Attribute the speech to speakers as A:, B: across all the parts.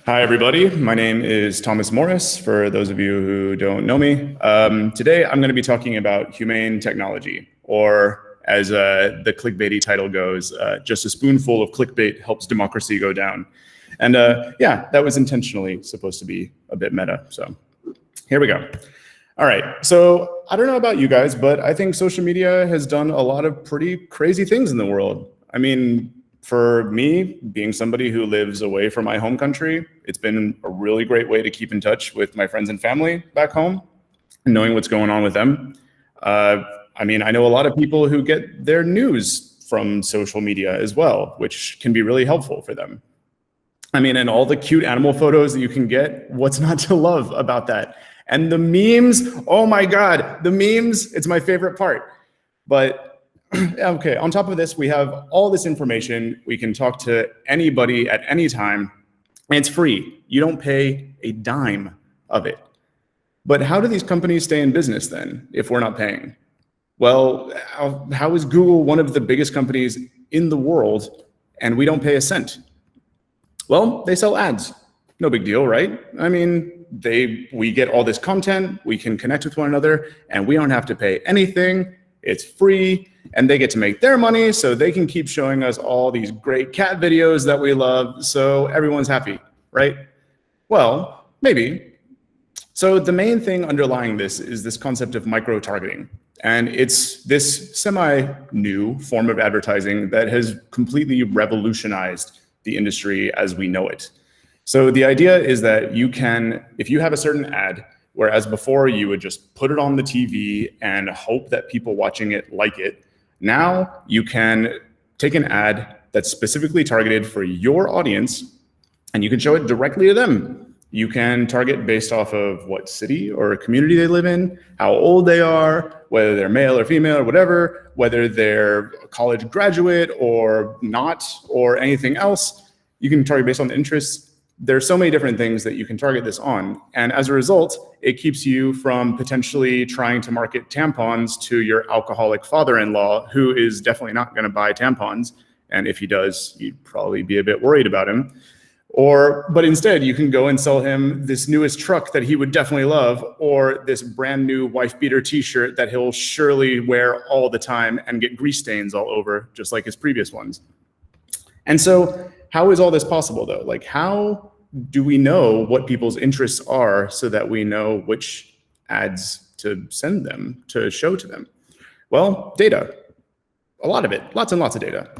A: Hi, everybody. My name is Thomas Morris, for those of you who don't know me. Today, I'm going to be talking about humane technology, or as the clickbaity title goes, just a spoonful of clickbait helps democracy go down. And yeah, that was intentionally supposed to be a bit meta, so here we go. All right, so I don't know about you guys, but I think social media has done a lot of pretty crazy things in the world. I mean, for me, being somebody who lives away from my home country, it's been a really great way to keep in touch with my friends and family back home and knowing what's going on with them. I mean, I know a lot of people who get their news from social media as well, which can be really helpful for them. I mean, and all the cute animal photos that you can get, what's not to love about that? And the memes, oh my God, the memes, it's my favorite part. But okay, on top of this, we have all this information. We can talk to anybody at any time, and it's free. You don't pay a dime of it. But how do these companies stay in business then, if we're not paying? Well, how is Google one of the biggest companies in the world, and we don't pay a cent? Well, they sell ads. No big deal, right? I mean, we get all this content, we can connect with one another, and we don't have to pay anything. It's free, and they get to make their money, so they can keep showing us all these great cat videos that we love, so everyone's happy, right? Well, maybe. So the main thing underlying this is this concept of micro-targeting, and it's this semi-new form of advertising that has completely revolutionized the industry as we know it. So the idea is that you can, if you have a certain ad, whereas before you would just put it on the TV and hope that people watching it like it, now you can take an ad that's specifically targeted for your audience and you can show it directly to them. You can target based off of what city or community they live in, how old they are, whether they're male or female or whatever, whether they're a college graduate or not, or anything else. You can target based on the interests. There's so many different things that you can target this on. And as a result, it keeps you from potentially trying to market tampons to your alcoholic father-in-law, who is definitely not going to buy tampons. And if he does, you'd probably be a bit worried about him. But instead, you can go and sell him this newest truck that he would definitely love, or this brand new wife beater t-shirt that he'll surely wear all the time and get grease stains all over, just like his previous ones. And so how is all this possible though? Like, how do we know what people's interests are so that we know which ads to send them, to show to them? Well, data, a lot of it, lots and lots of data.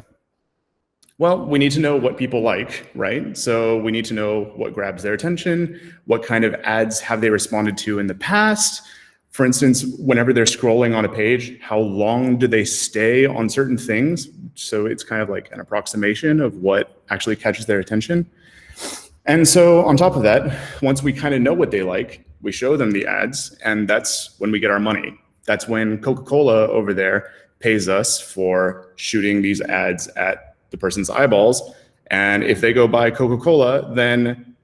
A: Well, we need to know what people like, right? So we need to know what grabs their attention, what kind of ads have they responded to in the past. For instance, whenever they're scrolling on a page, how long do they stay on certain things? So it's kind of like an approximation of what actually catches their attention. And so on top of that, once we kind of know what they like, we show them the ads, and that's when we get our money. That's when Coca-Cola over there pays us for shooting these ads at the person's eyeballs. And if they go buy Coca-Cola, then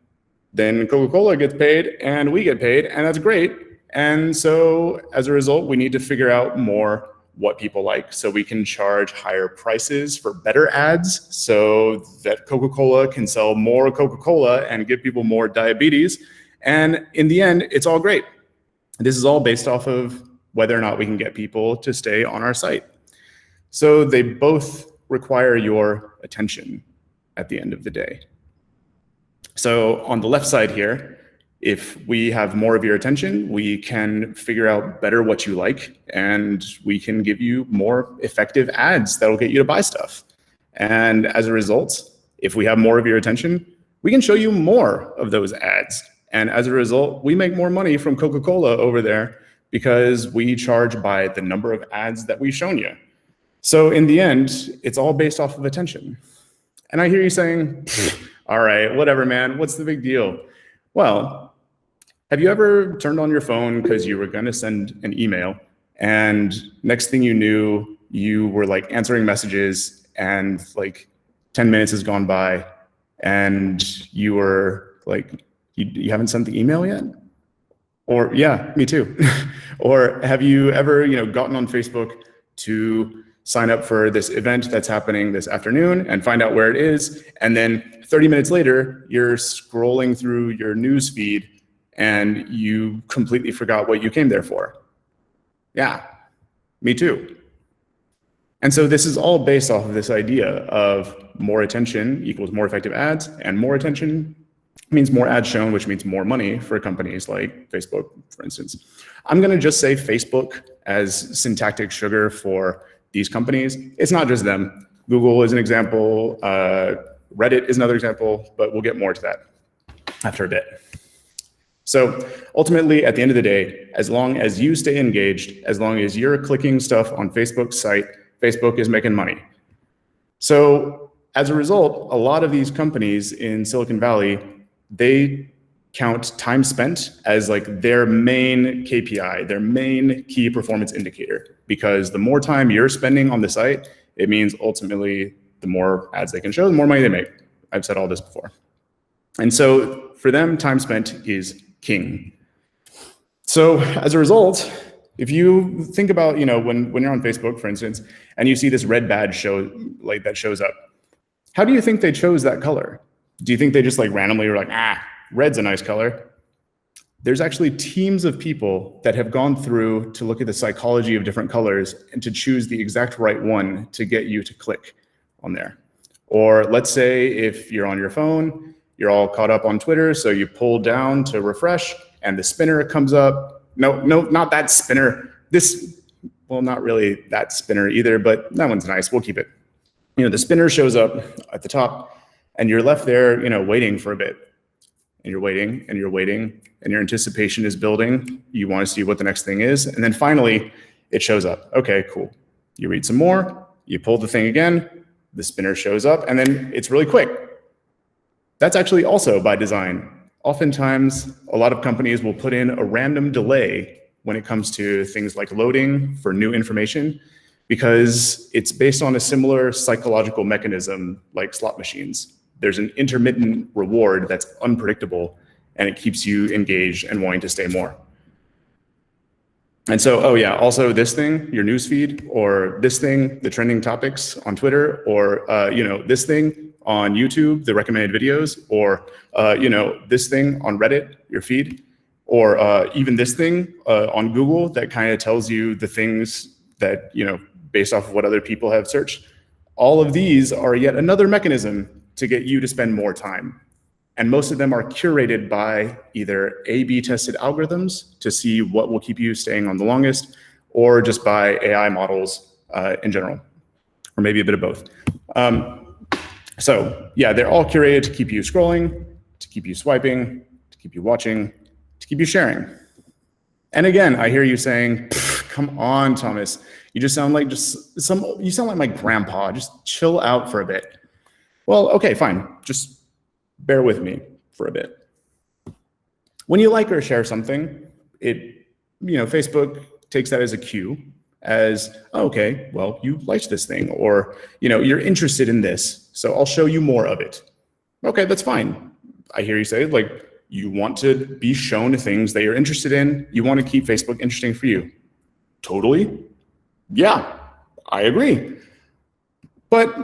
A: Coca-Cola gets paid and we get paid, and that's great. And so as a result, we need to figure out more what people like so we can charge higher prices for better ads so that Coca-Cola can sell more Coca-Cola and give people more diabetes. And in the end, it's all great. This is all based off of whether or not we can get people to stay on our site. So they both require your attention at the end of the day. So on the left side here, if we have more of your attention, we can figure out better what you like, and we can give you more effective ads that'll get you to buy stuff. And as a result, if we have more of your attention, we can show you more of those ads. And as a result, we make more money from Coca-Cola over there because we charge by the number of ads that we've shown you. So in the end, it's all based off of attention. And I hear you saying, all right, whatever, man, what's the big deal? Well, have you ever turned on your phone because you were going to send an email, and next thing you knew, you were like answering messages, and like 10 minutes has gone by, and you were like, you haven't sent the email yet? Or yeah, me too. Or have you ever, gotten on Facebook to sign up for this event that's happening this afternoon and find out where it is. And then 30 minutes later, you're scrolling through your news feed and you completely forgot what you came there for. Yeah, me too. And so this is all based off of this idea of more attention equals more effective ads, and more attention means more ads shown, which means more money for companies like Facebook, for instance. I'm gonna just say Facebook as syntactic sugar for these companies. It's not just them. Google is an example, Reddit is another example, but we'll get more to that after a bit. So ultimately, at the end of the day, as long as you stay engaged, as long as you're clicking stuff on Facebook's site, Facebook is making money. So as a result, a lot of these companies in Silicon Valley, they count time spent as like their main KPI, their main key performance indicator, because the more time you're spending on the site, it means ultimately the more ads they can show, the more money they make. I've said all this before. And so for them, time spent is king. So as a result, if you think about, when you're on Facebook, for instance, and you see this red badge that shows up, how do you think they chose that color? Do you think they just randomly were like, red's a nice color? There's actually teams of people that have gone through to look at the psychology of different colors and to choose the exact right one to get you to click on there. Or let's say if you're on your phone, you're all caught up on Twitter, so you pull down to refresh and the spinner comes up. No, not that spinner. Well, not really that spinner either, but that one's nice. We'll keep it. The spinner shows up at the top and you're left there, waiting for a bit. And you're waiting and you're waiting and your anticipation is building. You want to see what the next thing is. And then finally it shows up. Okay, cool. You read some more, you pull the thing again, the spinner shows up, and then it's really quick. That's actually also by design. Oftentimes, a lot of companies will put in a random delay when it comes to things like loading for new information, because it's based on a similar psychological mechanism like slot machines. There's an intermittent reward that's unpredictable, and it keeps you engaged and wanting to stay more. And so, also this thing, your newsfeed, or this thing, the trending topics on Twitter, or this thing on YouTube, the recommended videos, or this thing on Reddit, your feed, or even this thing on Google that kind of tells you the things that, based off of what other people have searched. All of these are yet another mechanism to get you to spend more time. And most of them are curated by either A/B tested algorithms to see what will keep you staying on the longest, or just by AI models in general, or maybe a bit of both. So yeah, they're all curated to keep you scrolling, to keep you swiping, to keep you watching, to keep you sharing. And again, I hear you saying, come on, Thomas, you just sound like you sound like my grandpa, just chill out for a bit. Well, okay, fine, just bear with me for a bit. When you like or share something, Facebook takes that as a cue, as, oh, okay, well, you liked this thing, or you're interested in this, so I'll show you more of it. Okay, that's fine. I hear you say, you want to be shown things that you're interested in. You want to keep Facebook interesting for you. Totally. Yeah, I agree. But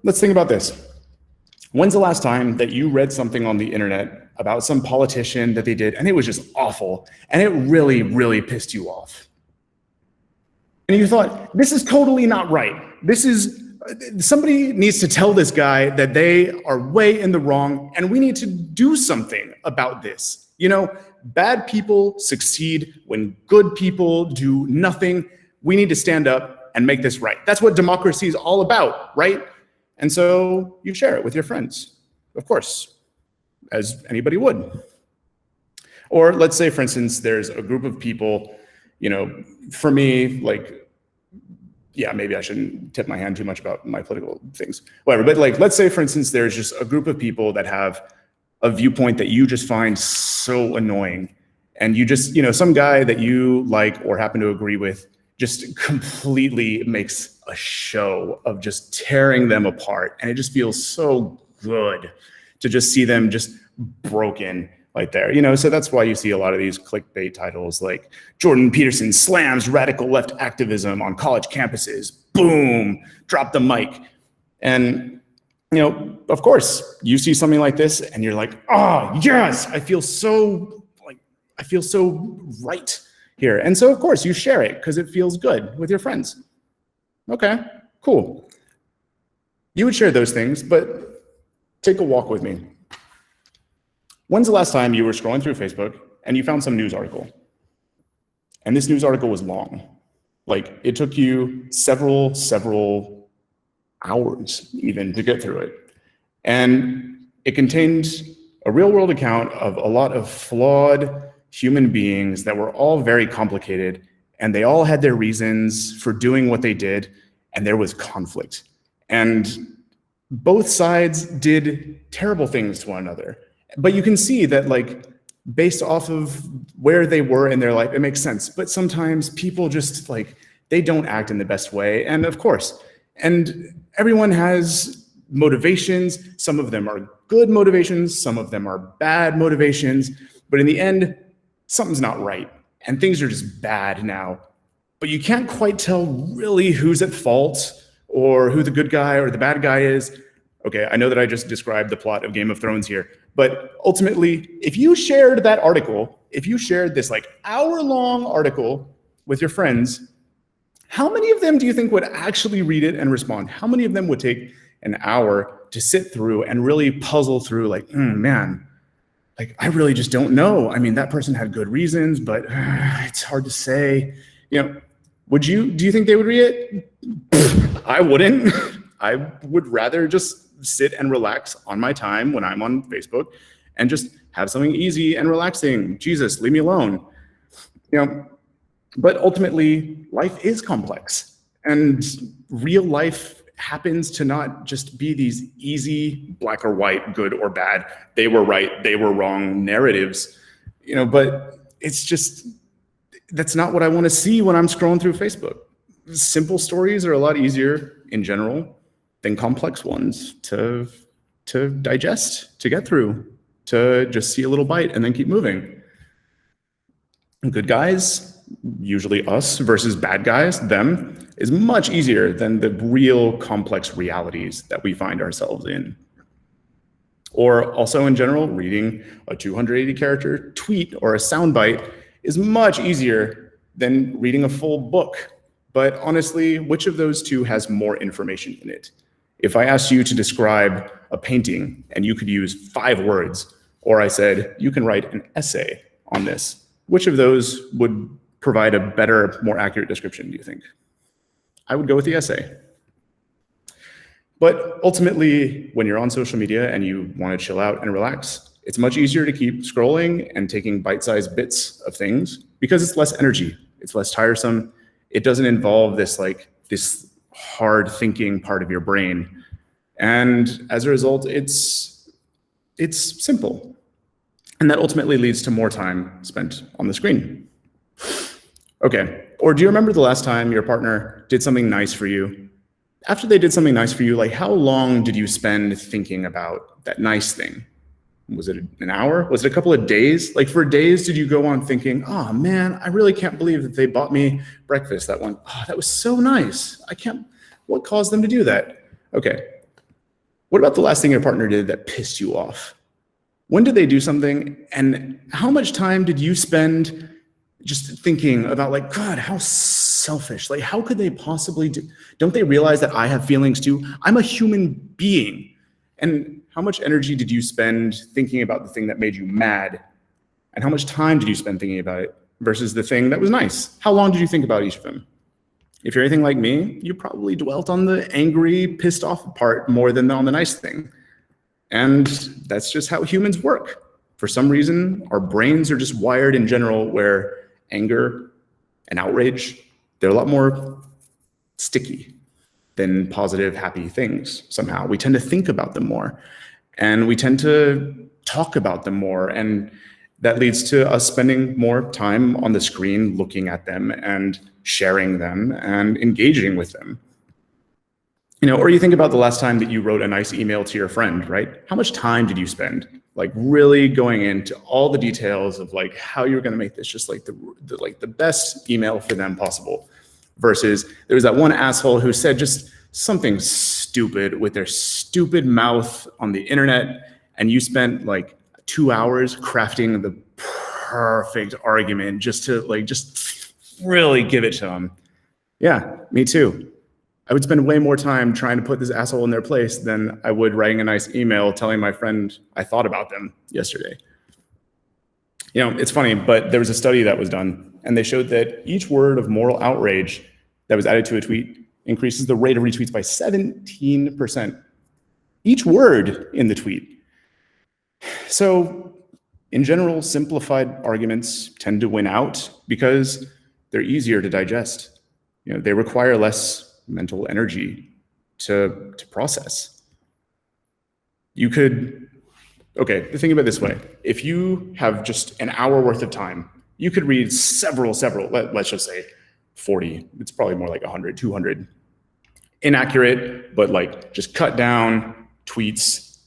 A: let's think about this. When's the last time that you read something on the internet about some politician that they did, and it was just awful, and it really, really pissed you off? And you thought, this is totally not right. Somebody needs to tell this guy that they are way in the wrong, and we need to do something about this. Bad people succeed when good people do nothing. We need to stand up and make this right. That's what democracy is all about, right? And so you share it with your friends, of course, as anybody would. Or let's say, for instance, there's a group of people, for me, maybe I shouldn't tip my hand too much about my political things, whatever. But let's say, for instance, there's just a group of people that have a viewpoint that you just find so annoying. And you just, some guy that you like or happen to agree with just completely makes a show of just tearing them apart. And it just feels so good to just see them just broken right there. You know, so that's why you see a lot of these clickbait titles like Jordan Peterson slams radical left activism on college campuses. Boom, drop the mic. And, you know, of course, you see something like this and you're like, oh, yes, I feel so right here. And so, of course, you share it because it feels good with your friends. Okay, cool. You would share those things, but take a walk with me. When's the last time you were scrolling through Facebook and you found some news article? And this news article was long. Like, it took you several hours even to get through it. And it contained a real-world account of a lot of flawed human beings that were all very complicated, and they all had their reasons for doing what they did, and there was conflict. And both sides did terrible things to one another. But you can see that, like, based off of where they were in their life, it makes sense. But sometimes people just, like, they don't act in the best way. And of course, and everyone has motivations. Some of them are good motivations. Some of them are bad motivations. But in the end, something's not right. And things are just bad now. But you can't quite tell really who's at fault or who the good guy or the bad guy is. Okay, I know that I just described the plot of Game of Thrones here, but ultimately, if you shared that article, if you shared this like hour-long article with your friends, how many of them do you think would actually read it and respond? How many of them would take an hour to sit through and really puzzle through like, man, like I really just don't know. I mean, that person had good reasons, but it's hard to say. You know, do you think they would read it? I wouldn't. I would rather just sit and relax on my time when I'm on Facebook and just have something easy and relaxing. Jesus, leave me alone. You know, but ultimately, life is complex, and real life happens to not just be these easy black or white, good or bad, they were right, they were wrong narratives, you know, but it's just, that's not what I want to see when I'm scrolling through Facebook. Simple stories are a lot easier in general than complex ones to digest, to get through, to just see a little bite and then keep moving. Good guys, usually us versus bad guys, them, is much easier than the real complex realities that we find ourselves in. Or also in general, reading a 280 character tweet or a soundbite is much easier than reading a full book. But honestly, which of those two has more information in it? If I asked you to describe a painting and you could use 5 words, or I said, you can write an essay on this, which of those would provide a better, more accurate description, do you think? I would go with the essay. But ultimately, when you're on social media and you want to chill out and relax, it's much easier to keep scrolling and taking bite-sized bits of things because it's less energy, it's less tiresome. It doesn't involve this hard thinking part of your brain. And as a result, it's simple. And that ultimately leads to more time spent on the screen. Okay, or do you remember the last time your partner did something nice for you? After they did something nice for you, like how long did you spend thinking about that nice thing? Was it an hour? Was it a couple of days? Like for days, did you go on thinking, oh man, I really can't believe that they bought me breakfast that one. Oh, that was so nice. What caused them to do that? Okay, what about the last thing your partner did that pissed you off? When did they do something, and how much time did you spend just thinking about like, God, how selfish, like how could they possibly do, don't they realize that I have feelings too? I'm a human being. And how much energy did you spend thinking about the thing that made you mad? And how much time did you spend thinking about it versus the thing that was nice? How long did you think about each of them? If you're anything like me, you probably dwelt on the angry, pissed off part more than on the nice thing. And that's just how humans work. For some reason, our brains are just wired in general where anger and outrage, they're a lot more sticky than positive, happy things somehow. We tend to think about them more, and we tend to talk about them more, and that leads to us spending more time on the screen looking at them and sharing them and engaging with them. You know, or you think about the last time that you wrote a nice email to your friend, right? How much time did you spend like really going into all the details of like how you're going to make this just like the best email for them possible. Versus there was that one asshole who said just something stupid with their stupid mouth on the internet, and you spent like 2 hours crafting the perfect argument just to like just really give it to them. Yeah, me too. I would spend way more time trying to put this asshole in their place than I would writing a nice email telling my friend I thought about them yesterday. You know, it's funny, but there was a study that was done, and they showed that each word of moral outrage that was added to a tweet increases the rate of retweets by 17%. Each word in the tweet. So, in general, simplified arguments tend to win out because they're easier to digest. You know, they require less mental energy to process. You could, okay, think about it this way. If you have just an hour worth of time, you could read several, let's just say 40, it's probably more like 100, 200 inaccurate, but like just cut down tweets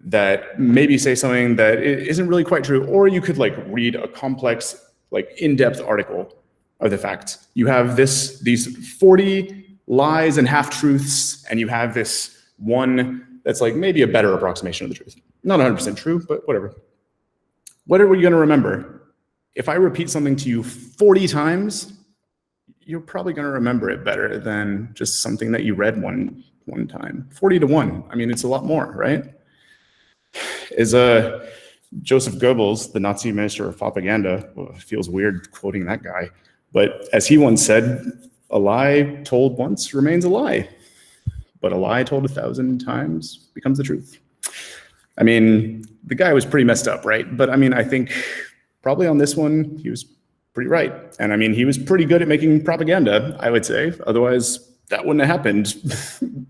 A: that maybe say something that isn't really quite true. Or you could like read a complex, like in-depth article of the facts. You have these 40 lies and half-truths, and you have this one that's like maybe a better approximation of the truth. Not 100% true, but whatever. What are we going to remember? If I repeat something to you 40 times, you're probably going to remember it better than just something that you read one time. 40 to 1. I mean, it's a lot more, right? Is Joseph Goebbels, the Nazi minister of propaganda, well, it feels weird quoting that guy, but as he once said, a lie told once remains a lie, but a lie told 1,000 times becomes the truth. I mean, the guy was pretty messed up, right? But I mean, I think probably on this one, he was pretty right. And I mean, he was pretty good at making propaganda, I would say. Otherwise, that wouldn't have happened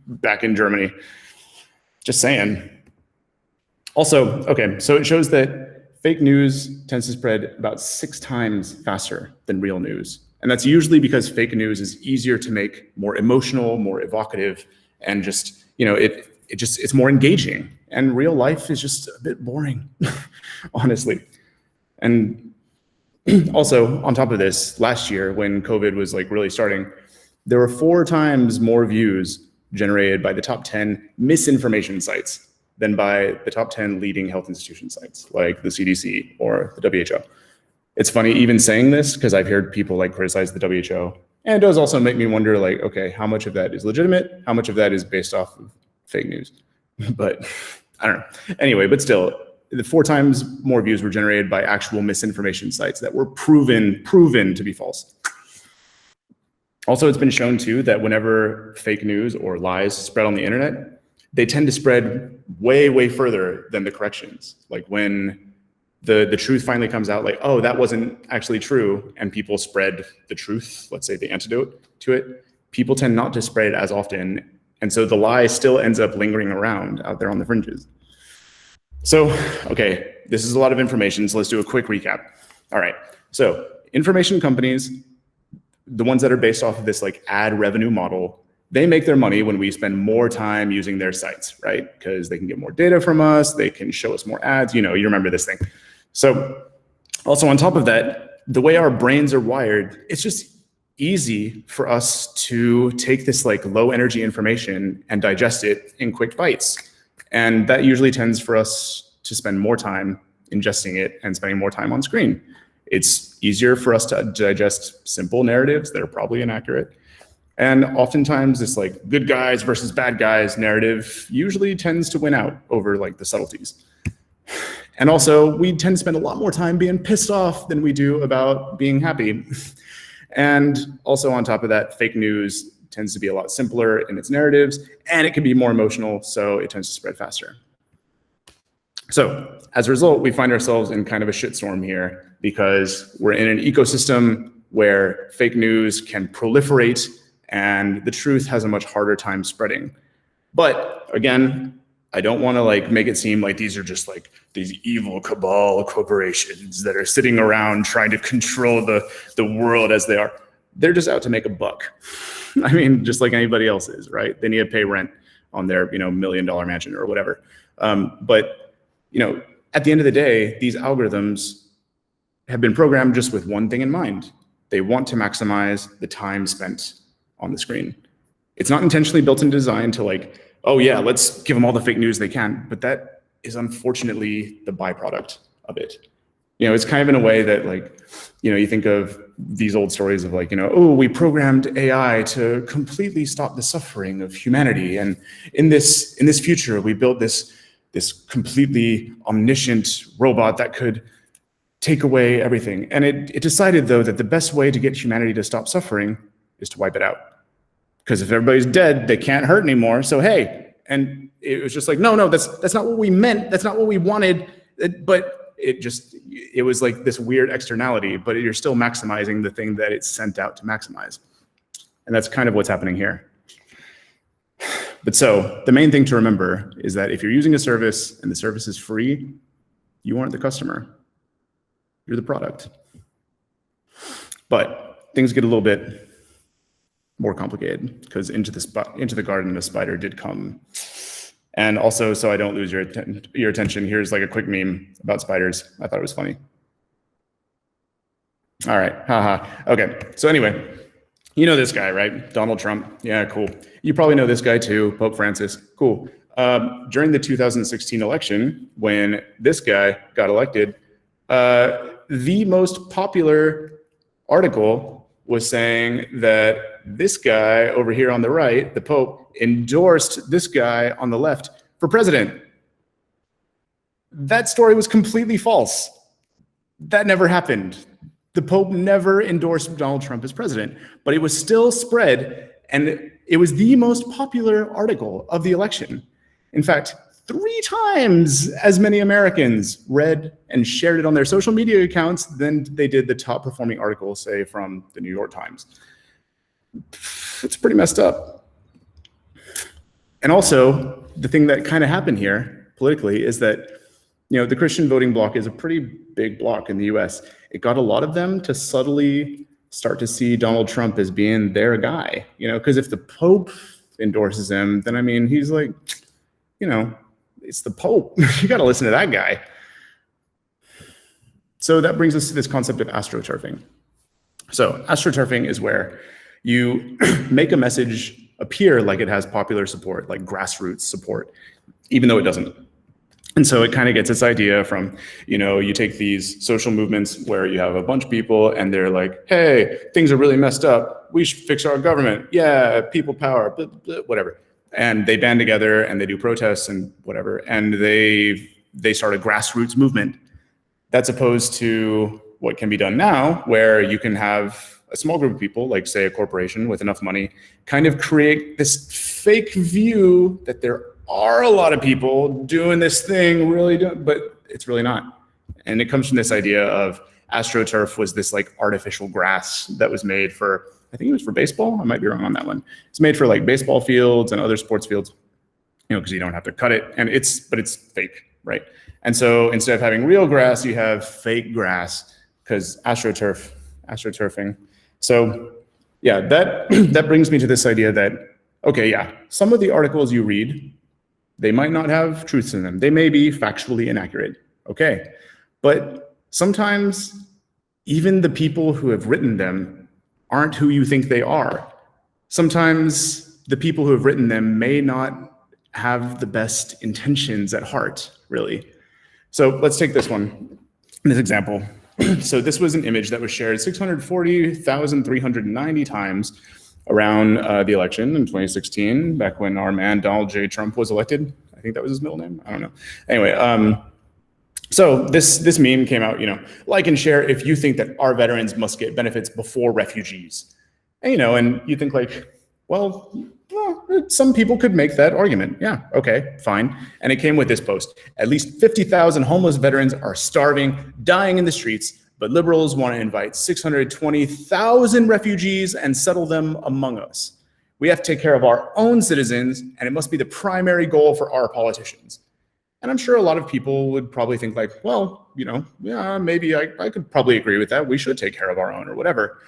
A: back in Germany. Just saying. Also, okay, so it shows that fake news tends to spread about 6 times faster than real news. And that's usually because fake news is easier to make more emotional, more evocative, and just, you know, it's more engaging. And real life is just a bit boring, honestly. And also, on top of this, last year when COVID was like really starting, there were 4 times more views generated by the top 10 misinformation sites than by the top 10 leading health institution sites, like the CDC or the WHO. It's funny even saying this because I've heard people like criticize the WHO, and it does also make me wonder, like, okay, how much of that is legitimate? How much of that is based off of fake news? But I don't know. Anyway, but still, the 4 times more views were generated by actual misinformation sites that were proven to be false. Also, it's been shown too that whenever fake news or lies spread on the internet, they tend to spread way further than the corrections. Like when the truth finally comes out, like, oh, that wasn't actually true, and people spread the truth, let's say the antidote to it, people tend not to spread it as often, and so the lie still ends up lingering around out there on the fringes. So, okay, this is a lot of information, so let's do a quick recap. All right, so information companies, the ones that are based off of this like ad revenue model, they make their money when we spend more time using their sites, right? Because they can get more data from us, they can show us more ads, you know, you remember this thing. So also on top of that, the way our brains are wired, it's just easy for us to take this like low energy information and digest it in quick bites. And that usually tends for us to spend more time ingesting it and spending more time on screen. It's easier for us to digest simple narratives that are probably inaccurate. And oftentimes this like good guys versus bad guys narrative usually tends to win out over like the subtleties. And also we tend to spend a lot more time being pissed off than we do about being happy. And also on top of that, fake news tends to be a lot simpler in its narratives, and it can be more emotional, so it tends to spread faster. So as a result, we find ourselves in kind of a shitstorm here because we're in an ecosystem where fake news can proliferate and the truth has a much harder time spreading. But again, I don't want to like make it seem like these are just like these evil cabal corporations that are sitting around trying to control the world as they are. They're just out to make a buck. I mean, just like anybody else is, right? They need to pay rent on their, $1 million mansion or whatever. But at the end of the day, these algorithms have been programmed just with one thing in mind. They want to maximize the time spent on the screen. It's not intentionally built into design to like, oh yeah, let's give them all the fake news they can, but that is unfortunately the byproduct of it. You know, it's kind of in a way that like, you know, you think of these old stories of like, you know, oh, we programmed AI to completely stop the suffering of humanity. And in this future, we built this completely omniscient robot that could take away everything. And it decided though that the best way to get humanity to stop suffering is to wipe it out. Because if everybody's dead, they can't hurt anymore. So hey, and it was just like, no, that's not what we meant. That's not what we wanted. But it was like this weird externality, but you're still maximizing the thing that it's sent out to maximize. And that's kind of what's happening here. But so the main thing to remember is that if you're using a service and the service is free, you aren't the customer, you're the product. But things get a little bit more complicated because into the garden, a spider did come. And also, so I don't lose your attention, here's like a quick meme about spiders. I thought it was funny. All right, haha. Okay, so anyway, you know this guy, right? Donald Trump. Yeah, cool. You probably know this guy too, Pope Francis. Cool. During the 2016 election, when this guy got elected, the most popular article was saying that this guy over here on the right, the Pope, endorsed this guy on the left for president. That story was completely false. That never happened. The Pope never endorsed Donald Trump as president, but it was still spread, and it was the most popular article of the election. In fact, 3 times as many Americans read and shared it on their social media accounts than they did the top performing article, say, from the New York Times. It's pretty messed up. And also, the thing that kind of happened here politically is that, you know, the Christian voting bloc is a pretty big bloc in the US. It got a lot of them to subtly start to see Donald Trump as being their guy, you know, because if the Pope endorses him, then I mean, he's like, you know, it's the Pope. You got to listen to that guy. So that brings us to this concept of astroturfing. So astroturfing is where you make a message appear like it has popular support, like grassroots support, even though it doesn't. And so it kind of gets its idea from, you know, you take these social movements where you have a bunch of people and they're like, hey, things are really messed up. We should fix our government. Yeah, people power, blah, blah, whatever. And they band together and they do protests and whatever. And they start a grassroots movement. That's opposed to what can be done now, where you can have a small group of people, like say a corporation with enough money, kind of create this fake view that there are a lot of people doing this thing, but it's really not. And it comes from this idea of AstroTurf was this like artificial grass that was made for, I think it was for baseball. I might be wrong on that one. It's made for like baseball fields and other sports fields, you know, because you don't have to cut it, but it's fake, right? And so instead of having real grass, you have fake grass because astroturfing. So yeah, that brings me to this idea that, okay, yeah, some of the articles you read, they might not have truths in them. They may be factually inaccurate, okay? But sometimes even the people who have written them aren't who you think they are. Sometimes the people who have written them may not have the best intentions at heart, really. So let's take this one, this example. So this was an image that was shared 640,390 times around the election in 2016, back when our man Donald J. Trump was elected. I think that was his middle name. I don't know. Anyway, so this meme came out, you know, like and share if you think that our veterans must get benefits before refugees. And, you know, and you think like, well, some people could make that argument. Yeah, okay, fine. And it came with this post. At least 50,000 homeless veterans are starving, dying in the streets, but liberals want to invite 620,000 refugees and settle them among us. We have to take care of our own citizens, and it must be the primary goal for our politicians. And I'm sure a lot of people would probably think like, well, you know, yeah, maybe I could probably agree with that. We should take care of our own or whatever.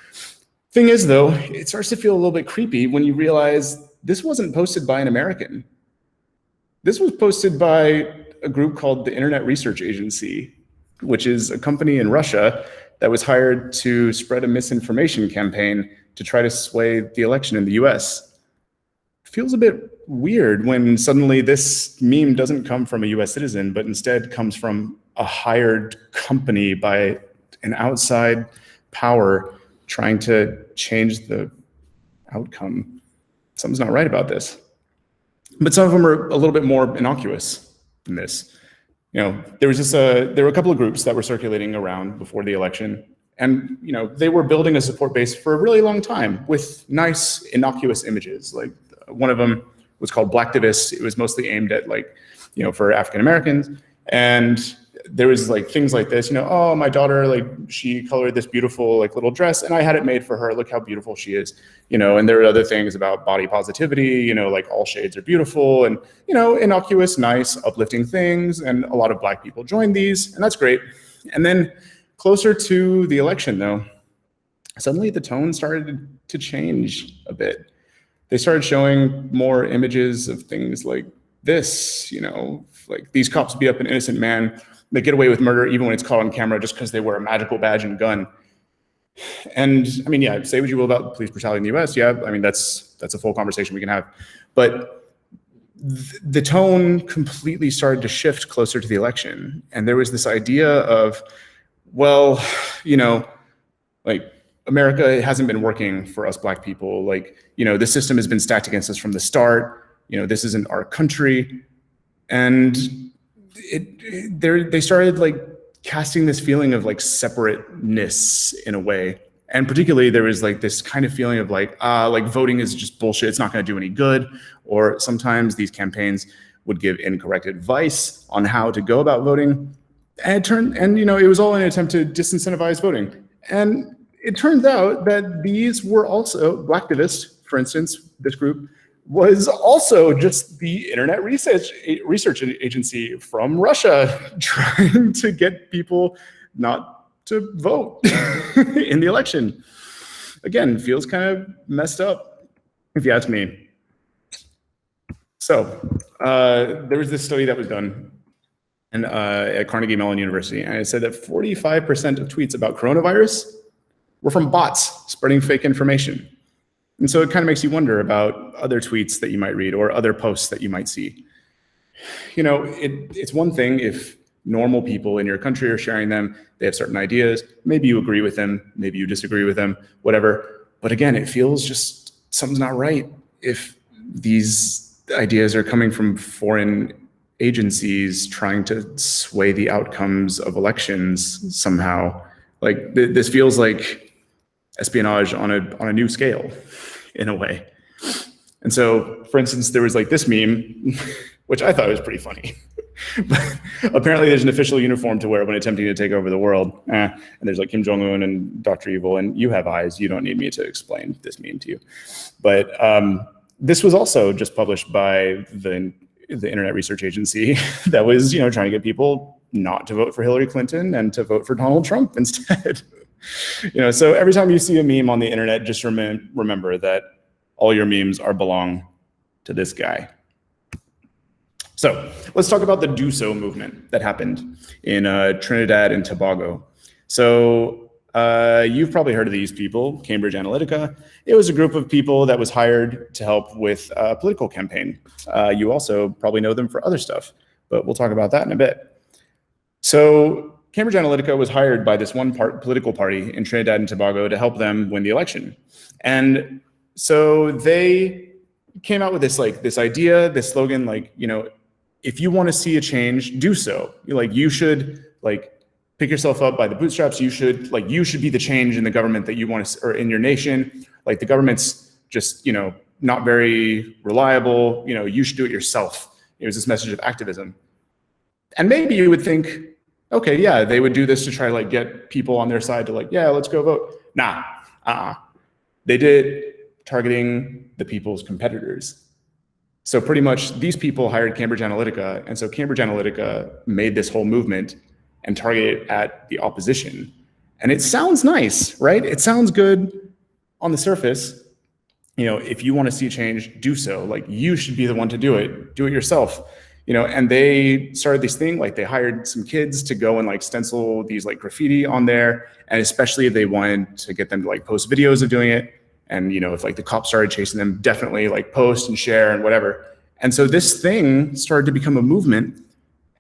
A: Thing is, though, it starts to feel a little bit creepy when you realize this wasn't posted by an American. This was posted by a group called the Internet Research Agency, which is a company in Russia that was hired to spread a misinformation campaign to try to sway the election in the US. Feels a bit weird when suddenly this meme doesn't come from a US citizen, but instead comes from a hired company by an outside power trying to change the outcome. Something's not right about this. But some of them are a little bit more innocuous than this. There were a couple of groups that were circulating around before the election, and they were building a support base for a really long time with nice innocuous images. Like one of them was called Blacktivist. It was mostly aimed at for African Americans, and there was things like this, oh, my daughter, she colored this beautiful little dress and I had it made for her. Look how beautiful she is, and there were other things about body positivity, all shades are beautiful, and, innocuous, nice, uplifting things. And a lot of Black people joined these, and that's great. And then closer to the election though, suddenly the tone started to change a bit. They started showing more images of things like this, like these cops beat up an innocent man. They get away with murder even when it's caught on camera just because they wear a magical badge and gun. And I mean, yeah, say what you will about police brutality in the US. Yeah, I mean, that's a full conversation we can have. But the tone completely started to shift closer to the election. And there was this idea of, well, America hasn't been working for us Black people. The system has been stacked against us from the start. This isn't our country. And they started casting this feeling of separateness in a way. And particularly there was this kind of feeling of voting is just bullshit. It's not going to do any good. Or sometimes these campaigns would give incorrect advice on how to go about voting. And it was all in an attempt to disincentivize voting. And it turns out that these were also Blacktivist, for instance, this group was also just the Internet Research Agency from Russia trying to get people not to vote in the election. Again, feels kind of messed up, if you ask me. So there was this study that was done at Carnegie Mellon University, and it said that 45% of tweets about coronavirus were from bots spreading fake information. And so it kind of makes you wonder about other tweets that you might read or other posts that you might see. It's one thing if normal people in your country are sharing them, they have certain ideas, maybe you agree with them, maybe you disagree with them, whatever. But again, it feels just something's not right if these ideas are coming from foreign agencies trying to sway the outcomes of elections somehow. This feels like espionage on a new scale, in a way. And so, for instance, there was this meme, which I thought was pretty funny. But apparently there's an official uniform to wear when attempting to take over the world. And there's Kim Jong-un and Dr. Evil, and you have eyes. You don't need me to explain this meme to you. But this was also just published by the Internet Research Agency that was, trying to get people not to vote for Hillary Clinton and to vote for Donald Trump instead. So every time you see a meme on the internet, just remember that all your memes belong to this guy. So let's talk about the Do So movement that happened in Trinidad and Tobago. So you've probably heard of these people, Cambridge Analytica. It was a group of people that was hired to help with a political campaign. You also probably know them for other stuff, but we'll talk about that in a bit. So Cambridge Analytica was hired by this one political party in Trinidad and Tobago to help them win the election. And so they came out with this idea, this slogan, if you want to see a change, do so. You should pick yourself up by the bootstraps. You should be the change in the government that you want to, or in your nation. The government's just, not very reliable. You should do it yourself. It was this message of activism. And maybe you would think, okay, yeah, they would do this to try to get people on their side to yeah, let's go vote. Nah, They did targeting the people's competitors. So pretty much these people hired Cambridge Analytica, and so Cambridge Analytica made this whole movement and targeted at the opposition. And it sounds nice, right? It sounds good on the surface. If you want to see change, do so. You should be the one to do it yourself. and they started this thing, like they hired some kids to go and like stencil these like graffiti on there. And especially if they wanted to get them to like post videos of doing it. And, if like the cops started chasing them, definitely like post and share and whatever. And so this thing started to become a movement,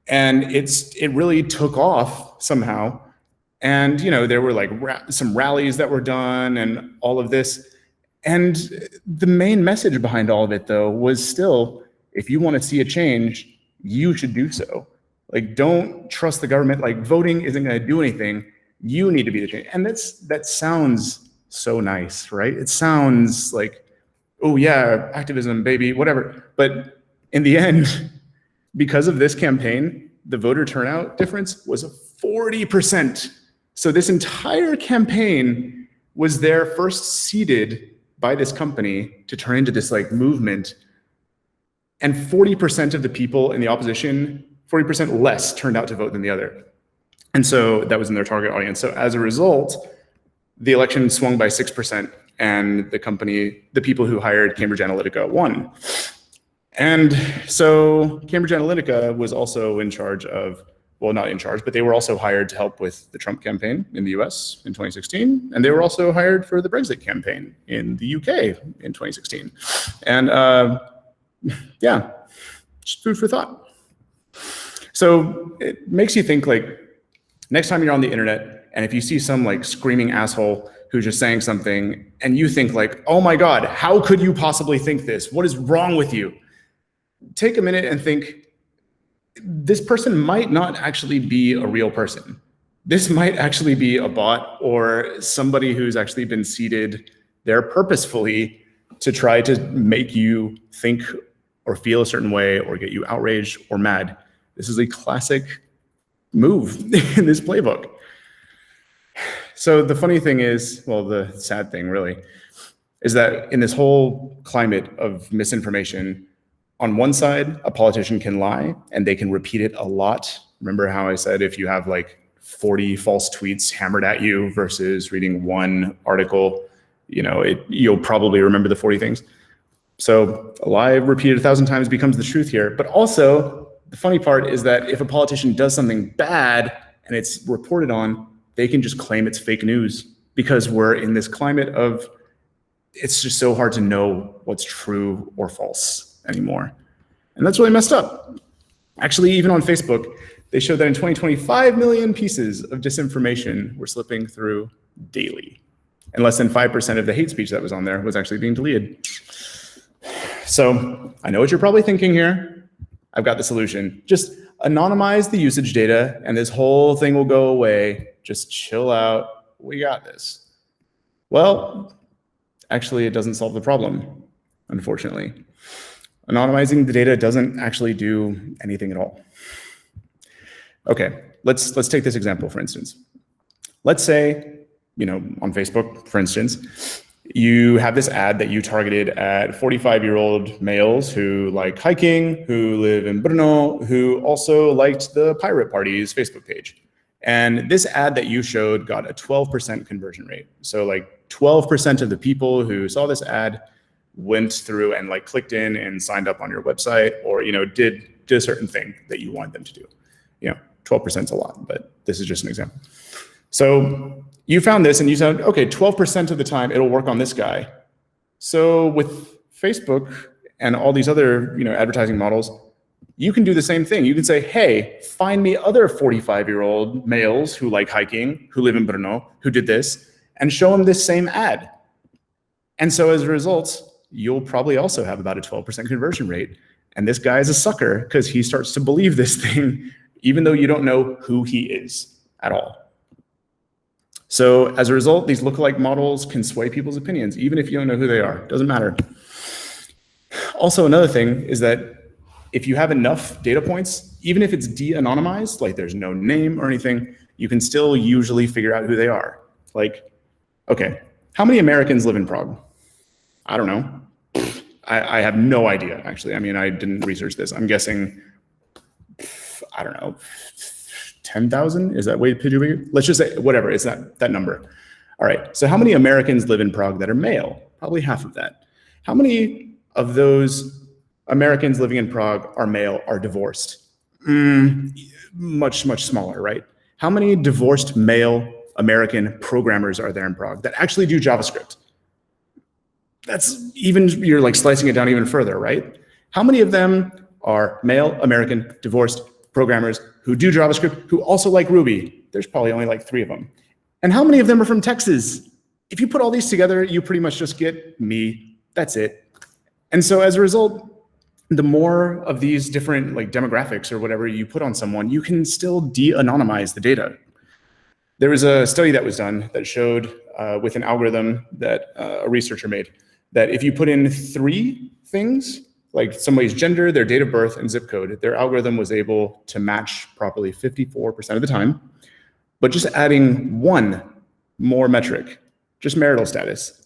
A: and it really took off somehow. And, there were like some rallies that were done and all of this. And the main message behind all of it, though, was still, if you want to see a change, you should do so. Like, don't trust the government. Like, voting isn't going to do anything. You need to be the change. And that sounds so nice, right? It sounds like, oh yeah, activism, baby, whatever. But in the end, because of this campaign, the voter turnout difference was 40%. So this entire campaign was there first seeded by this company to turn into this like movement. And 40% of the people in the opposition, 40% less turned out to vote than the other. And so that was in their target audience. So as a result, the election swung by 6%, and the people who hired Cambridge Analytica won. And so Cambridge Analytica was also in charge of, well, not in charge, but they were also hired to help with the Trump campaign in the US in 2016. And they were also hired for the Brexit campaign in the UK in 2016. And yeah, just food for thought. So it makes you think, like, next time you're on the internet, and if you see some like screaming asshole who's just saying something, and you think like, oh my God, how could you possibly think this? What is wrong with you? Take a minute and think, this person might not actually be a real person. This might actually be a bot or somebody who's actually been seeded there purposefully to try to make you think or feel a certain way or get you outraged or mad. This is a classic move in this playbook. So the funny thing is, well, the sad thing really, is that in this whole climate of misinformation, on one side, a politician can lie and they can repeat it a lot. Remember how I said if you have like 40 false tweets hammered at you versus reading one article, you'll probably remember the 40 things. So a lie repeated 1,000 times becomes the truth here. But also, the funny part is that if a politician does something bad and it's reported on, they can just claim it's fake news, because we're in this climate of, it's just so hard to know what's true or false anymore. And that's really messed up. Actually, even on Facebook, they showed that in 2020, 5 million pieces of disinformation were slipping through daily. And less than 5% of the hate speech that was on there was actually being deleted. So I know what you're probably thinking here. I've got the solution. Just anonymize the usage data and this whole thing will go away. Just chill out. We got this. Well, actually, it doesn't solve the problem, unfortunately. Anonymizing the data doesn't actually do anything at all. Okay, let's take this example, for instance. Let's say, on Facebook, for instance, you have this ad that you targeted at 45-year-old males who like hiking, who live in Brno, who also liked the Pirate Party's Facebook page. And this ad that you showed got a 12% conversion rate. So like 12% of the people who saw this ad went through and like clicked in and signed up on your website, or did a certain thing that you wanted them to do. 12% is a lot, but this is just an example. So you found this and you said, okay, 12% of the time it'll work on this guy. So with Facebook and all these other advertising models, you can do the same thing. You can say, hey, find me other 45-year-old males who like hiking, who live in Brno, who did this, and show them this same ad. And so as a result, you'll probably also have about a 12% conversion rate. And this guy is a sucker because he starts to believe this thing, even though you don't know who he is at all. So as a result, these lookalike models can sway people's opinions, even if you don't know who they are. Doesn't matter. Also, another thing is that if you have enough data points, even if it's de-anonymized, like there's no name or anything, you can still usually figure out who they are. Like, okay, how many Americans live in Prague? I don't know. I have no idea, actually. I mean, I didn't research this. I'm guessing, I don't know, 10,000? Is that way too big? Let's just say, whatever, it's that number. All right, so how many Americans live in Prague that are male? Probably half of that. How many of those Americans living in Prague are male, are divorced. Much, much smaller, right? How many divorced male American programmers are there in Prague that actually do JavaScript? That's even, you're like slicing it down even further, right? How many of them are male American divorced programmers who do JavaScript, who also like Ruby? There's probably only like 3 of them. And how many of them are from Texas? If you put all these together, you pretty much just get me. That's it. And so as a result, the more of these different like demographics or whatever you put on someone, you can still de-anonymize the data. There was a study that was done that showed with an algorithm that a researcher made, that if you put in 3 things, like somebody's gender, their date of birth, and zip code, their algorithm was able to match properly 54% of the time. But just adding 1 more metric, just marital status,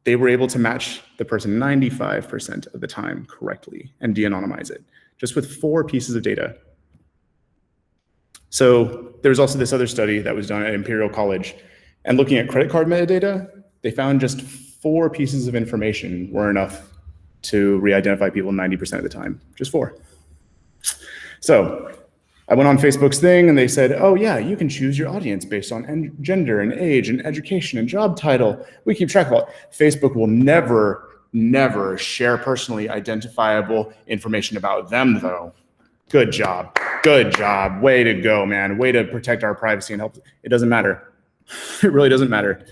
A: they were able to match the person 95% of the time correctly and de-anonymize it, just with 4 pieces of data. So there was also this other study that was done at Imperial College, and looking at credit card metadata, they found just 4 pieces of information were enough to re-identify people 90% of the time, just 4. So I went on Facebook's thing and they said, oh yeah, you can choose your audience based on gender and age and education and job title. We keep track of all. Facebook will never share personally identifiable information about them though. Good job, way to go, man. Way to protect our privacy and help. It doesn't matter, it really doesn't matter.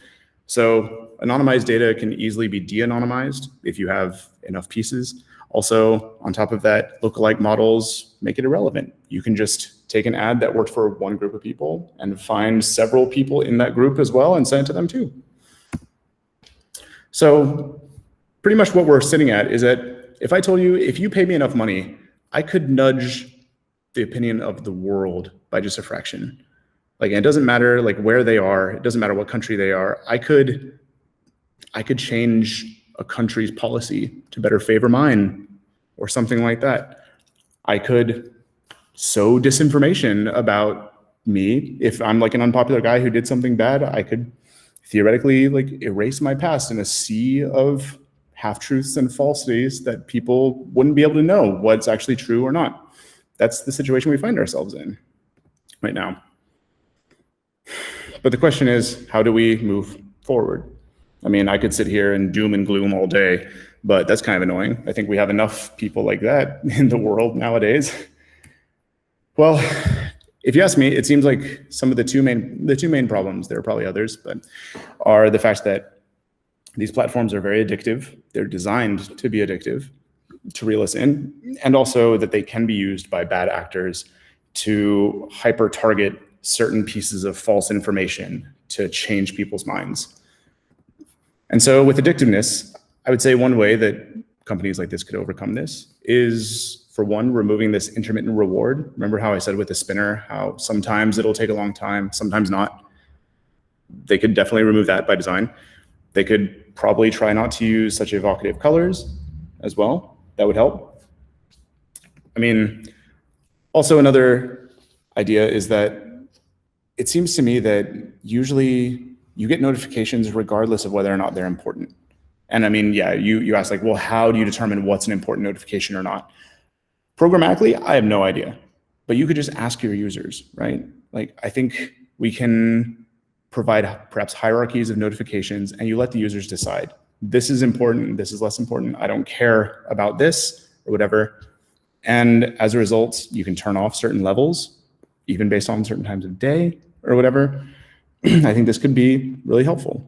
A: So anonymized data can easily be de-anonymized if you have enough pieces. Also, on top of that, lookalike models make it irrelevant. You can just take an ad that worked for one group of people and find several people in that group as well and send it to them too. So pretty much what we're sitting at is that if I told you, if you pay me enough money, I could nudge the opinion of the world by just a fraction. Like, it doesn't matter like where they are, it doesn't matter what country they are. I could change a country's policy to better favor mine or something like that. I could sow disinformation about me. If I'm like an unpopular guy who did something bad, I could theoretically like erase my past in a sea of half-truths and falsities that people wouldn't be able to know what's actually true or not. That's the situation we find ourselves in right now. But the question is, how do we move forward? I mean, I could sit here and doom and gloom all day, but that's kind of annoying. I think we have enough people like that in the world nowadays. Well, if you ask me, it seems like some of the two main problems, there are probably others, but are the fact that these platforms are very addictive. They're designed to be addictive, to reel us in, and also that they can be used by bad actors to hyper-target certain pieces of false information to change people's minds. And so with addictiveness, I would say one way that companies like this could overcome this is, for one, removing this intermittent reward. Remember how I said with the spinner, how sometimes it'll take a long time, sometimes not? They could definitely remove that by design. They could probably try not to use such evocative colors as well. That would help. I mean, also another idea is that it seems to me that usually you get notifications regardless of whether or not they're important. And I mean, yeah, you ask like, well, how do you determine what's an important notification or not? Programmatically, I have no idea, but you could just ask your users, right? Like, I think we can provide perhaps hierarchies of notifications and you let the users decide. This is important, this is less important. I don't care about this or whatever. And as a result, you can turn off certain levels, even based on certain times of day or whatever. I think this could be really helpful.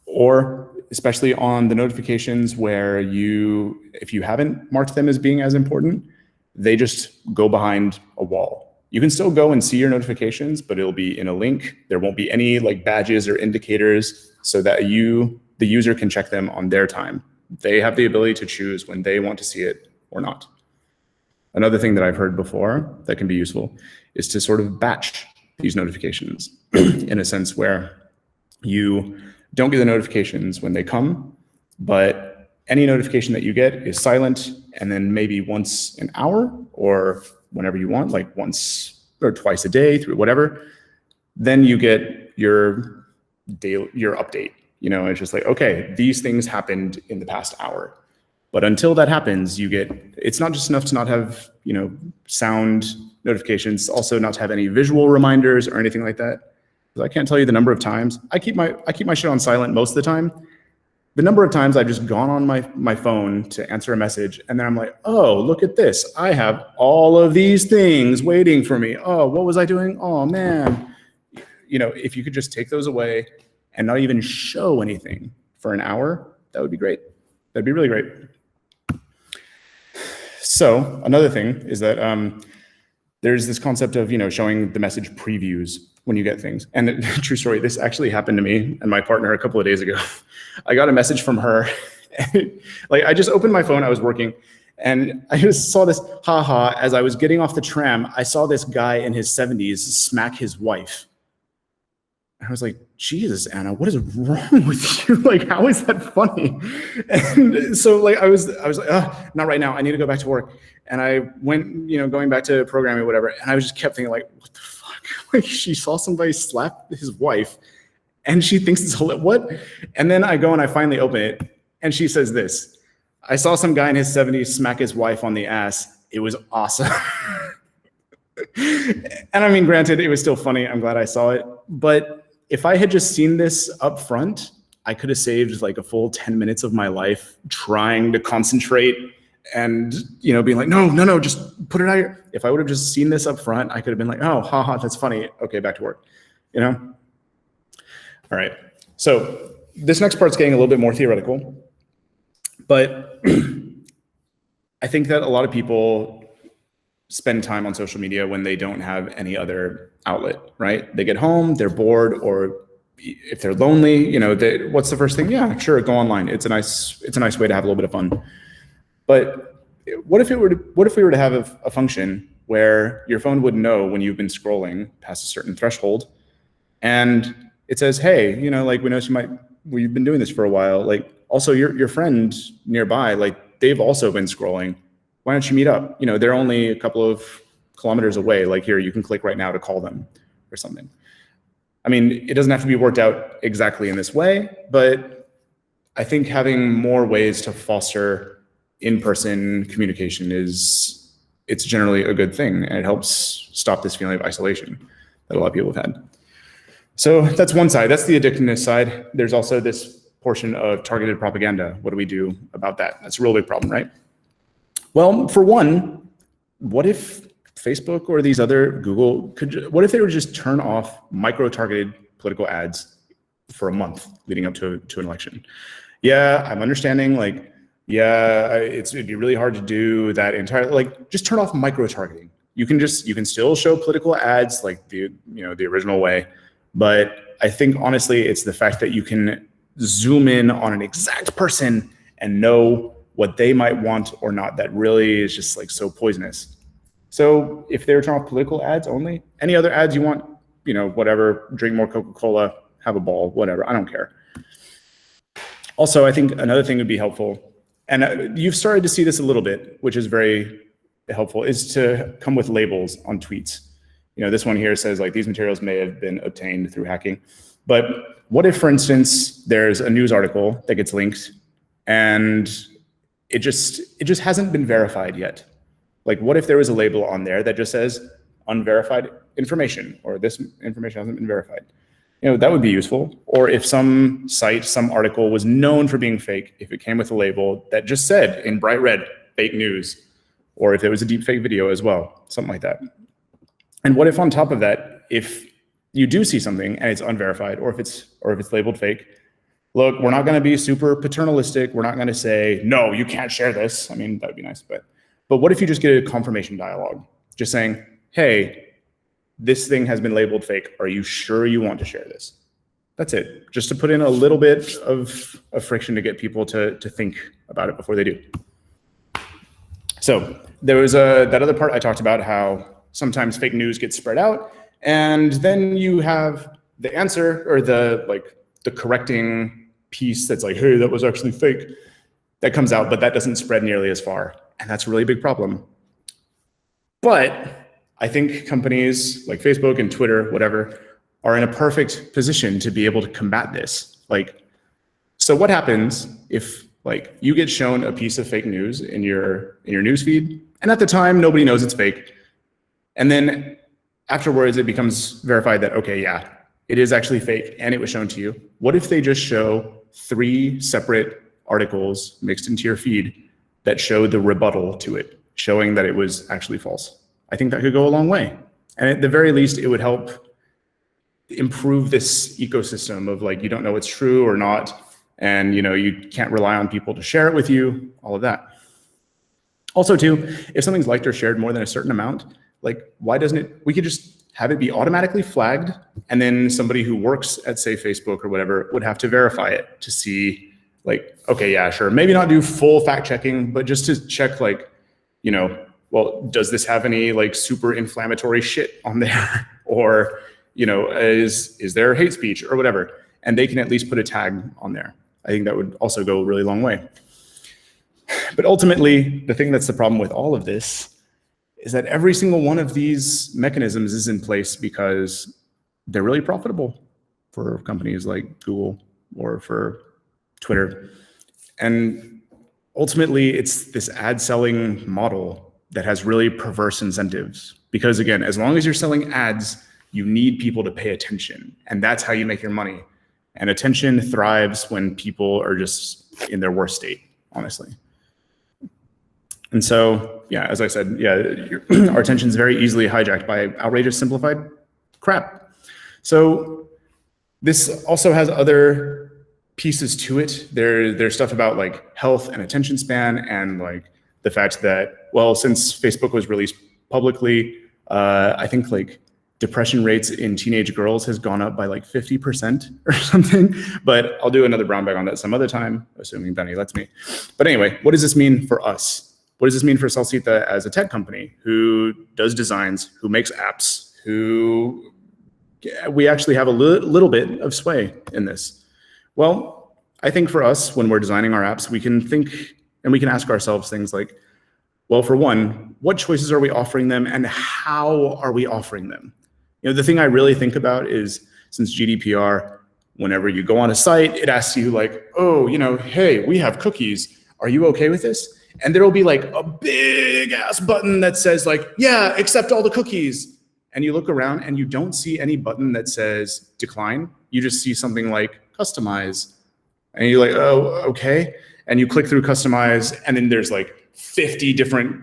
A: Or especially on the notifications where if you haven't marked them as being as important, they just go behind a wall. You can still go and see your notifications, but it'll be in a link. There won't be any like badges or indicators so that the user can check them on their time. They have the ability to choose when they want to see it or not. Another thing that I've heard before that can be useful is to sort of batch these notifications in a sense where you don't get the notifications when they come, but any notification that you get is silent, and then maybe once an hour or whenever you want, like once or twice a day, through whatever, then you get your update. You know, it's just like, okay, these things happened in the past hour. But until that happens, it's not just enough to not have, sound notifications, also not to have any visual reminders or anything like that. Because I can't tell you the number of times. I keep my shit on silent most of the time. The number of times I've just gone on my phone to answer a message, and then I'm like, oh, look at this. I have all of these things waiting for me. Oh, what was I doing? Oh, man. If you could just take those away and not even show anything for an hour, that would be great. That'd be really great. So another thing is that there's this concept of, showing the message previews when you get things. And true story, this actually happened to me and my partner a couple of days ago. I got a message from her. Like, I just opened my phone, I was working, and I just saw this, haha, as I was getting off the tram, I saw this guy in his 70s smack his wife. I was like, Jesus, Anna, what is wrong with you? Like, how is that funny? And so like, I was like, not right now. I need to go back to work. And I went, going back to programming or whatever. And I just kept thinking like, what the fuck? Like, she saw somebody slap his wife and she thinks it's what? And then I go and I finally open it and she says this: I saw some guy in his 70s smack his wife on the ass. It was awesome. And I mean, granted, it was still funny. I'm glad I saw it. But if I had just seen this up front, I could have saved like a full 10 minutes of my life trying to concentrate and, being like, no, just put it out here. If I would have just seen this up front, I could have been like, oh, haha, that's funny. Okay, back to work, All right. So this next part's getting a little bit more theoretical, but I think that a lot of people spend time on social media when they don't have any other outlet, right? They get home, they're bored, or if they're lonely, what's the first thing? Yeah, sure, go online. It's a nice way to have a little bit of fun. But what if we were to have a function where your phone would know when you've been scrolling past a certain threshold, and it says, hey, like, we noticed you've been doing this for a while. Like, also your friend nearby, like, they've also been scrolling. Why don't you meet up? They're only a couple of kilometers away. Like, here, you can click right now to call them or something. I mean, it doesn't have to be worked out exactly in this way, but I think having more ways to foster in-person communication it's generally a good thing, and it helps stop this feeling of isolation that a lot of people have had. So that's one side. That's the addictiveness side. There's also this portion of targeted propaganda. What do we do about that? That's a real big problem, right? Well, for one, what if Facebook or these other Google what if they were to just turn off micro-targeted political ads for a month leading up to an election? Yeah, I'm understanding, like, yeah, it'd be really hard to do that entirely. Like, just turn off micro-targeting. You can still show political ads like the original way, but I think honestly, it's the fact that you can zoom in on an exact person and know what they might want or not that really is just like so poisonous. So if they were turning off political ads only, any other ads you want, whatever, drink more Coca-Cola, have a ball, whatever, I don't care. Also, I think another thing would be helpful, and you've started to see this a little bit, which is very helpful, is to come with labels on tweets. This one here says, like, these materials may have been obtained through hacking. But what if, for instance, there's a news article that gets linked and it just hasn't been verified yet? Like, what if there was a label on there that just says unverified information, or this information hasn't been verified? That would be useful. Or if some site, some article was known for being fake, if it came with a label that just said in bright red, fake news, or if it was a deep fake video as well, something like that. And what if on top of that, if you do see something and it's unverified, or if it's labeled fake, look, we're not going to be super paternalistic. We're not going to say, no, you can't share this. I mean, that would be nice, but what if you just get a confirmation dialogue, just saying, hey, this thing has been labeled fake. Are you sure you want to share this? That's it. Just to put in a little bit of friction to get people to think about it before they do. So there was that other part I talked about, how sometimes fake news gets spread out, and then you have the answer, or the correcting piece that's like, hey, that was actually fake, that comes out, but that doesn't spread nearly as far. And that's a really big problem. But I think companies like Facebook and Twitter, whatever, are in a perfect position to be able to combat this. So what happens if Like you get shown a piece of fake news in your news feed, and at the time nobody knows it's fake. And then afterwards it becomes verified that, okay, yeah, it is actually fake and it was shown to you. What if they just show 3 separate articles mixed into your feed that show the rebuttal to it, showing that it was actually false? I think that could go a long way. And at the very least, it would help improve this ecosystem of like, you don't know it's true or not. And you can't rely on people to share it with you, all of that. Also too, if something's liked or shared more than a certain amount, like why doesn't it, we could just have it be automatically flagged, and then somebody who works at, say, Facebook or whatever would have to verify it to see like, okay, yeah, sure, maybe not do full fact checking, but just to check like, well, does this have any like super inflammatory shit on there? Or, is there hate speech or whatever? And they can at least put a tag on there. I think that would also go a really long way. But ultimately, the thing that's the problem with all of this is that every single one of these mechanisms is in place because they're really profitable for companies like Google or for Twitter. And ultimately, it's this ad selling model that has really perverse incentives. Because again, as long as you're selling ads, you need people to pay attention. And that's how you make your money. And attention thrives when people are just in their worst state, honestly. And so, yeah, as I said, yeah, our attention is very easily hijacked by outrageous simplified crap. So this also has other pieces to it. There's stuff about like health and attention span, and like the fact that, well, since Facebook was released publicly, I think like depression rates in teenage girls has gone up by like 50% or something. But I'll do another brown bag on that some other time, assuming Benny lets me. But anyway, what does this mean for us? What does this mean for Salsita as a tech company who does designs, who makes apps, who we actually have a little bit of sway in this? Well, I think for us, when we're designing our apps, we can think and we can ask ourselves things like, well, for one, what choices are we offering them and how are we offering them? The thing I really think about is, since GDPR, whenever you go on a site, it asks you like, oh, hey, we have cookies. Are you okay with this? And there will be like a big ass button that says like, yeah, accept all the cookies. And you look around and you don't see any button that says decline. You just see something like customize. And you're like, oh, okay. And you click through customize, and then there's like 50 different,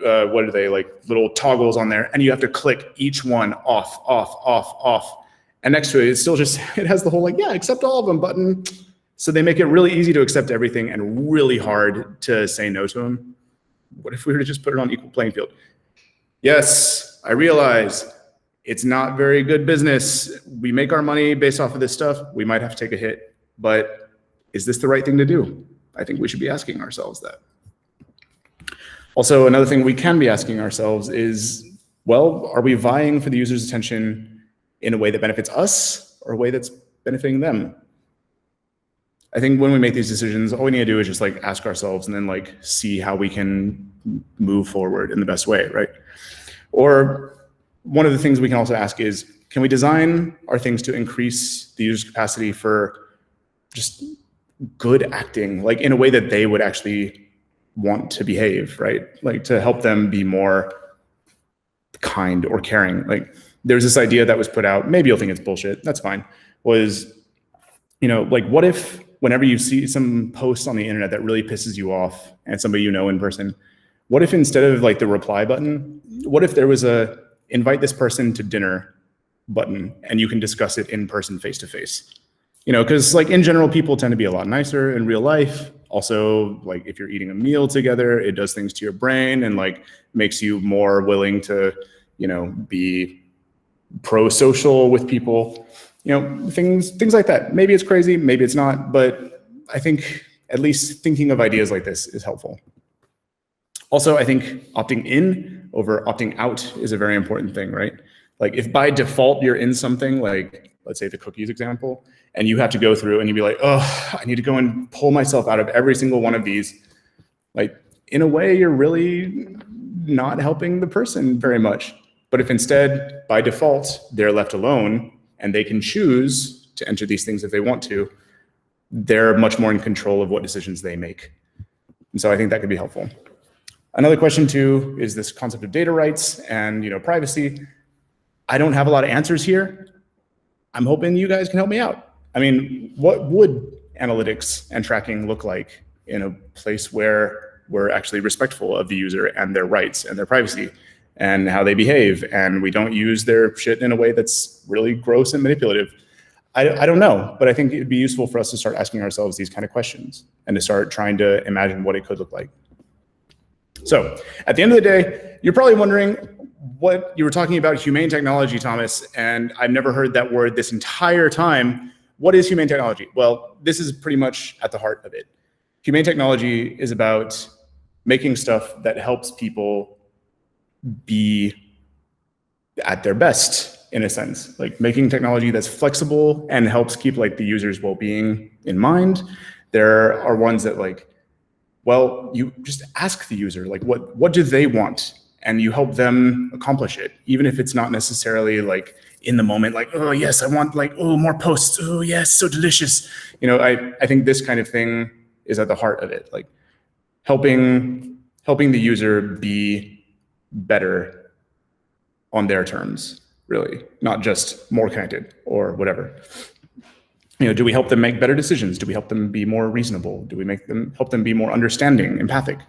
A: what are they, like little toggles on there. And you have to click each one off, off, off, off. And next to it, it's still just, it has the whole like, yeah, accept all of them button. So they make it really easy to accept everything and really hard to say no to them. What if we were to just put it on equal playing field? Yes, I realize it's not very good business. We make our money based off of this stuff. We might have to take a hit, but is this the right thing to do? I think we should be asking ourselves that. Also, another thing we can be asking ourselves is, well, are we vying for the user's attention in a way that benefits us or a way that's benefiting them? I think when we make these decisions, all we need to do is just like ask ourselves and then like see how we can move forward in the best way, right? Or one of the things we can also ask is, can we design our things to increase the user's capacity for just good acting, like in a way that they would actually want to behave, right? Like to help them be more kind or caring. Like there's this idea that was put out, maybe you'll think it's bullshit, that's fine, was, like what if whenever you see some post on the internet that really pisses you off and somebody in person, what if instead of like the reply button, what if there was a invite this person to dinner button and you can discuss it in person, face to face? Because like in general, people tend to be a lot nicer in real life. Also, like if you're eating a meal together, it does things to your brain and like makes you more willing to, be pro-social with people. Things like that. Maybe it's crazy, maybe it's not, but I think at least thinking of ideas like this is helpful. Also, I think opting in over opting out is a very important thing, right? Like if by default you're in something, like let's say the cookies example, and you have to go through and you'd be like, oh, I need to go and pull myself out of every single one of these. Like in a way, you're really not helping the person very much. But if instead, by default, they're left alone, and they can choose to enter these things if they want to, they're much more in control of what decisions they make. And so I think that could be helpful. Another question too is this concept of data rights and privacy. I don't have a lot of answers here. I'm hoping you guys can help me out. I mean, what would analytics and tracking look like in a place where we're actually respectful of the user and their rights and their privacy and how they behave, and we don't use their shit in a way that's really gross and manipulative? I don't know, but I think it'd be useful for us to start asking ourselves these kind of questions and to start trying to imagine what it could look like. So at the end of the day, you're probably wondering what you were talking about humane technology, Thomas, and I've never heard that word this entire time. What is humane technology? Well, this is pretty much at the heart of it. Humane technology is about making stuff that helps people be at their best, in a sense, like making technology that's flexible and helps keep like the user's well-being in mind. There are ones that well, you just ask the user, like, what do they want? And you help them accomplish it, even if it's not necessarily like in the moment, like, oh yes, I want more posts. Oh yes, so delicious. I think this kind of thing is at the heart of it, like helping the user be better on their terms, really, not just more connected or whatever. Do we help them make better decisions? Do we help them be more reasonable? Do we help them be more understanding, empathic?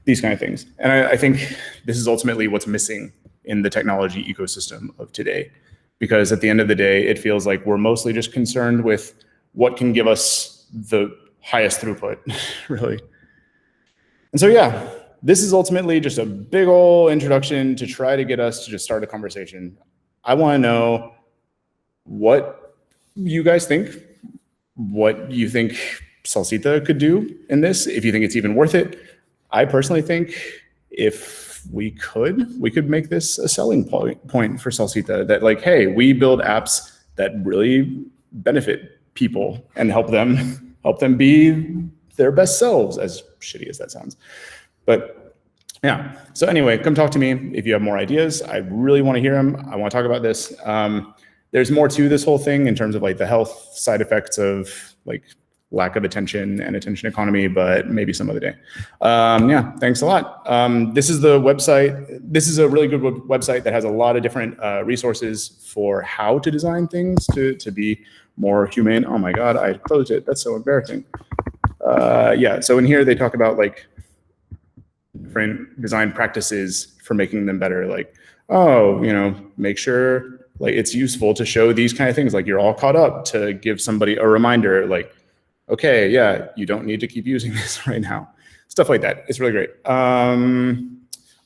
A: These kind of things. And I think this is ultimately what's missing in the technology ecosystem of today, because at the end of the day, it feels like we're mostly just concerned with what can give us the highest throughput, really. And so, yeah, this is ultimately just a big old introduction to try to get us to just start a conversation. I want to know what you guys think, what you think Salsita could do in this, if you think it's even worth it. I personally think if we could make this a selling point for Salsita, that hey, we build apps that really benefit people and help them be their best selves, as shitty as that sounds. But yeah, so anyway, come talk to me if you have more ideas. I really want to hear them. I want to talk about this. There's more to this whole thing in terms of the health side effects of lack of attention and attention economy, but maybe some other day. Yeah, thanks a lot. This is the website. This is a really good website that has a lot of different resources for how to design things to be more humane. Oh my God, I closed it. That's so embarrassing. Yeah, so in here they talk about different design practices for making them better. Make sure it's useful to show these kind of things, you're all caught up, to give somebody a reminder, okay, yeah, you don't need to keep using this right now. Stuff like that. It's really great.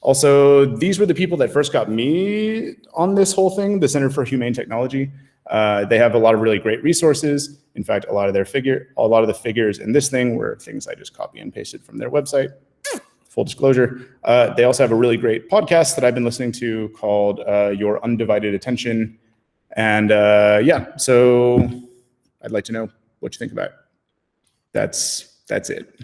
A: Also, these were the people that first got me on this whole thing, the Center for Humane Technology. They have a lot of really great resources. In fact, a lot of the figures in this thing were things I just copy and pasted from their website. Full disclosure. They also have a really great podcast that I've been listening to called Your Undivided Attention. And yeah, so I'd like to know what you think about it. That's it.